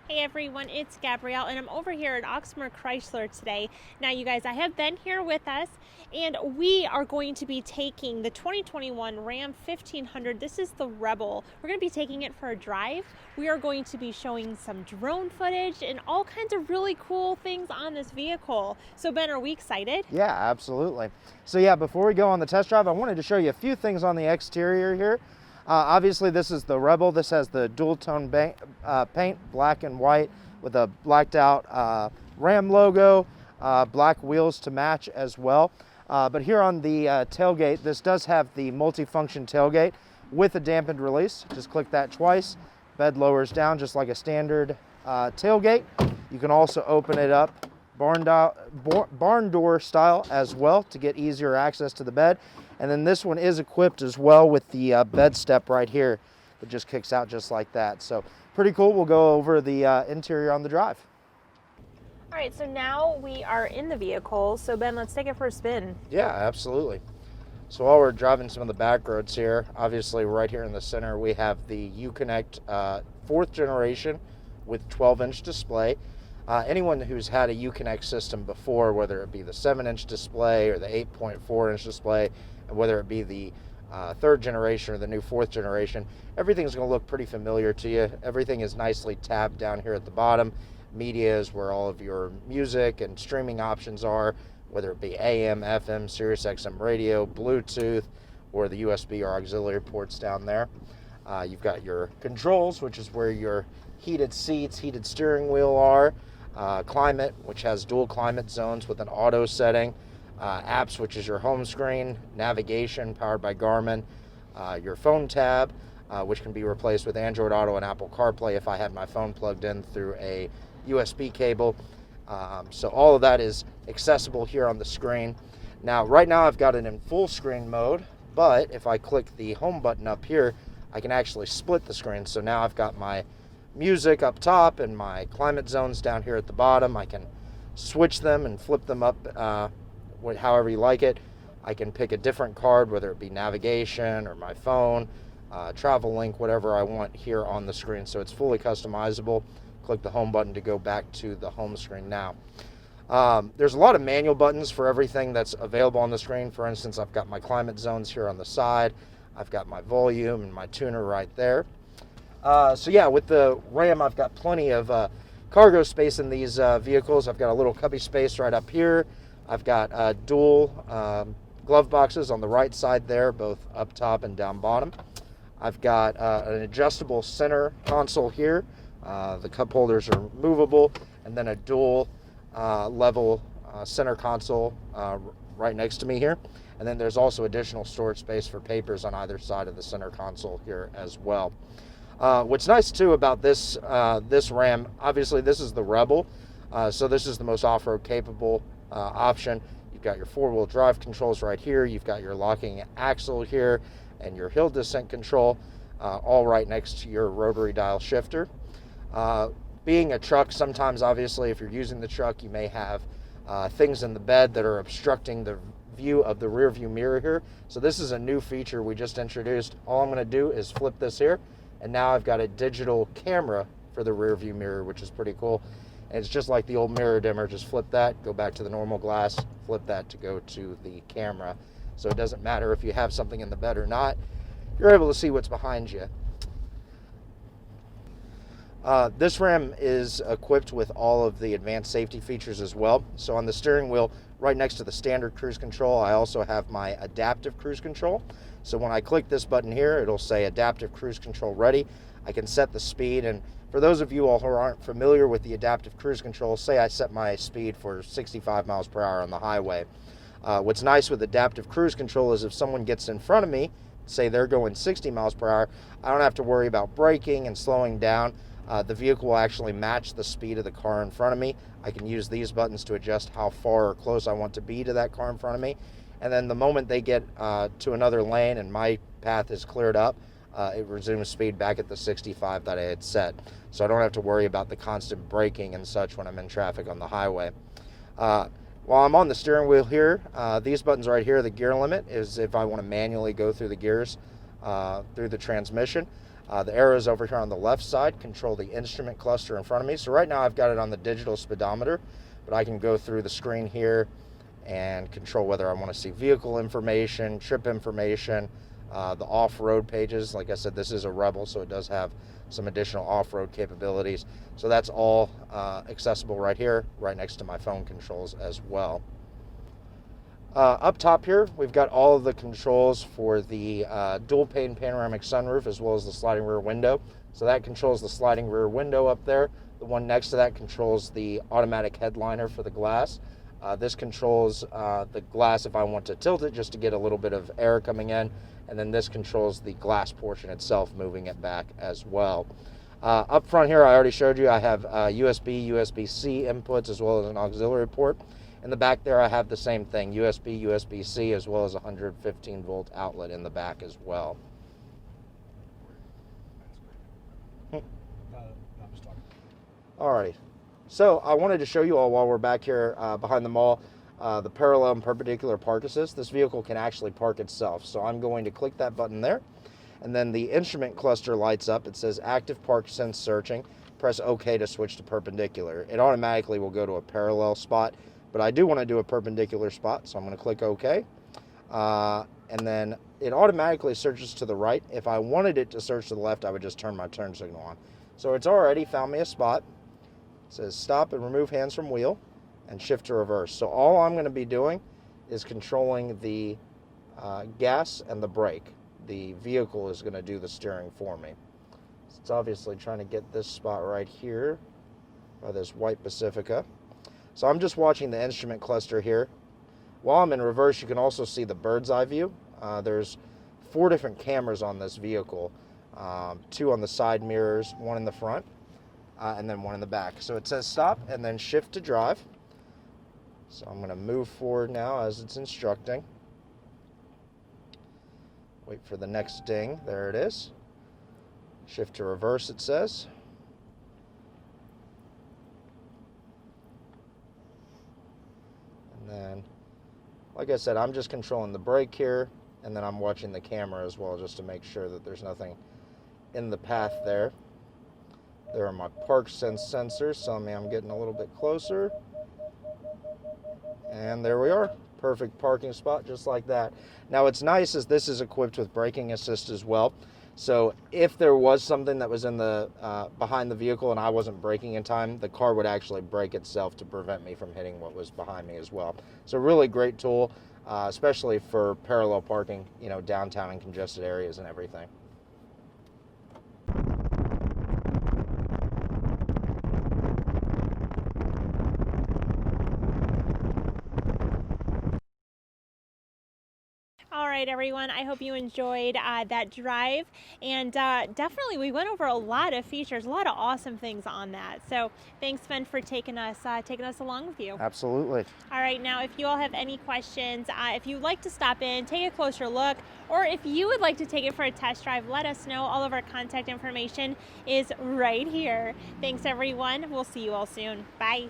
Hey everyone, it's Gabrielle and I'm over here at Oxmoor Chrysler today. Now you guys, I have Ben here with us and we are going to be taking the 2021 Ram 1500. This is the Rebel. We're going to be taking it for a drive. We are going to be showing some drone footage and all kinds of really cool things on this vehicle. So Ben, are we excited? Yeah, absolutely. So yeah, before we go on the test drive, I wanted to show you a few things on the exterior here. Obviously, this is the Rebel. This has the dual tone paint, black and white, with a blacked out Ram logo, black wheels to match as well. But here on the tailgate, this does have the multifunction tailgate with a dampened release. Just click that twice. Bed lowers down just like a standard tailgate. You can also open it up barn door style as well to get easier access to the bed. And then this one is equipped as well with the bed step right here that just kicks out just like that. So pretty cool. We'll go over the interior on the drive. All right, so now we are in the vehicle. So Ben, let's take it for a spin. Yeah, absolutely. So while we're driving some of the back roads here, obviously right here in the center, we have the Uconnect 4th generation with 12-inch display. Anyone who's had a Uconnect system before, whether it be the 7-inch display or the 8.4-inch display, and whether it be the 3rd generation or the new 4th generation, everything's going to look pretty familiar to you. Everything is nicely tabbed down here at the bottom. Media is where all of your music and streaming options are, whether it be AM, FM, Sirius XM radio, Bluetooth, or the USB or auxiliary ports down there. You've got your controls, which is where your heated seats, heated steering wheel are. Climate, which has dual climate zones with an auto setting. Apps, which is your home screen. Navigation, powered by Garmin. Your phone tab, which can be replaced with Android Auto and Apple CarPlay if I had my phone plugged in through a USB cable. So all of that is accessible here on the screen. Now, right now I've got it in full screen mode, but if I click the home button up here, I can actually split the screen. So now I've got my music up top and my climate zones down here at the bottom. I can switch them and flip them up however you like it. I can pick a different card, whether it be navigation or my phone, travel link, whatever I want here on the screen. So it's fully customizable. Click the home button to go back to the home screen now. There's a lot of manual buttons for everything that's available on the screen. For instance, I've got my climate zones here on the side. I've got my volume and my tuner right there. So yeah, with the Ram, I've got plenty of cargo space in these vehicles. I've got a little cubby space right up here. I've got dual glove boxes on the right side there, both up top and down bottom. I've got an adjustable center console here. The cup holders are movable, and then a dual level center console right next to me here. And then there's also additional storage space for papers on either side of the center console here as well. What's nice too about this Ram, obviously this is the Rebel, so this is the most off-road capable option. You've got your 4-wheel drive controls right here. You've got your locking axle here and your hill descent control, all right next to your rotary dial shifter. Being a truck, sometimes obviously if you're using the truck, you may have things in the bed that are obstructing the view of the rear view mirror here. So this is a new feature we just introduced. All I'm going to do is flip this here, and now I've got a digital camera for the rear view mirror, which is pretty cool. And it's just like the old mirror dimmer. Just flip that, go back to the normal glass, flip that to go to the camera. So it doesn't matter if you have something in the bed or not, you're able to see what's behind you. This Ram is equipped with all of the advanced safety features as well. So on the steering wheel, right next to the standard cruise control, I also have my adaptive cruise control. So when I click this button here, it'll say adaptive cruise control ready. I can set the speed, and for those of you all who aren't familiar with the adaptive cruise control, say I set my speed for 65 miles per hour on the highway. What's nice with adaptive cruise control is if someone gets in front of me, say they're going 60 miles per hour, I don't have to worry about braking and slowing down. The vehicle will actually match the speed of the car in front of me. I can use these buttons to adjust how far or close I want to be to that car in front of me. And then the moment they get to another lane and my path is cleared up, it resumes speed back at the 65 that I had set. So I don't have to worry about the constant braking and such when I'm in traffic on the highway. While I'm on the steering wheel here, these buttons right here, the gear limit, is if I want to manually go through the gears through the transmission. The arrows over here on the left side control the instrument cluster in front of me. So right now I've got it on the digital speedometer, but I can go through the screen here and control whether I want to see vehicle information, trip information, the off-road pages. Like I said, this is a Rebel, so it does have some additional off-road capabilities. So that's all accessible right here, right next to my phone controls as well. Up top here, we've got all of the controls for the dual pane panoramic sunroof as well as the sliding rear window. So that controls the sliding rear window up there. The one next to that controls the automatic headliner for the glass. This controls the glass if I want to tilt it just to get a little bit of air coming in. And then this controls the glass portion itself, moving it back as well. Up front here, I already showed you, I have USB, USB-C inputs as well as an auxiliary port. In the back there, I have the same thing, USB, USB-C, as well as a 115-volt outlet in the back as well. Alrighty, so I wanted to show you all while we're back here behind the mall, the parallel and perpendicular park assist. This vehicle can actually park itself, so I'm going to click that button there, and then the instrument cluster lights up. It says active park sense searching. Press OK to switch to perpendicular. It automatically will go to a parallel spot, but I do want to do a perpendicular spot, so I'm going to click OK. And then it automatically searches to the right. If I wanted it to search to the left, I would just turn my turn signal on. So it's already found me a spot. It says stop and remove hands from wheel and shift to reverse. So all I'm going to be doing is controlling the gas and the brake. The vehicle is going to do the steering for me. So it's obviously trying to get this spot right here by this white Pacifica. So I'm just watching the instrument cluster here. While I'm in reverse, you can also see the bird's eye view. There's 4 different cameras on this vehicle. 2 on the side mirrors, 1 in the front, and then 1 in the back. So it says stop and then shift to drive. So I'm going to move forward now as it's instructing. Wait for the next ding. There it is. Shift to reverse, it says. And then, like I said, I'm just controlling the brake here, and then I'm watching the camera as well just to make sure that there's nothing in the path there. There are my park sense sensors telling me I'm getting a little bit closer. And there we are. Perfect parking spot just like that. Now what's nice is this is equipped with braking assist as well. So if there was something that was in the behind the vehicle and I wasn't braking in time, the car would actually brake itself to prevent me from hitting what was behind me as well. So really great tool, especially for parallel parking, you know, downtown and congested areas and everything. All right, everyone, I hope you enjoyed that drive, and definitely we went over a lot of features, a lot of awesome things on that. So thanks, Ben, for taking us along with you. Absolutely. All right, now if you all have any questions, if you'd like to stop in, take a closer look, or if you would like to take it for a test drive, let us know. All of our contact information is right here. Thanks, everyone. We'll see you all soon. Bye.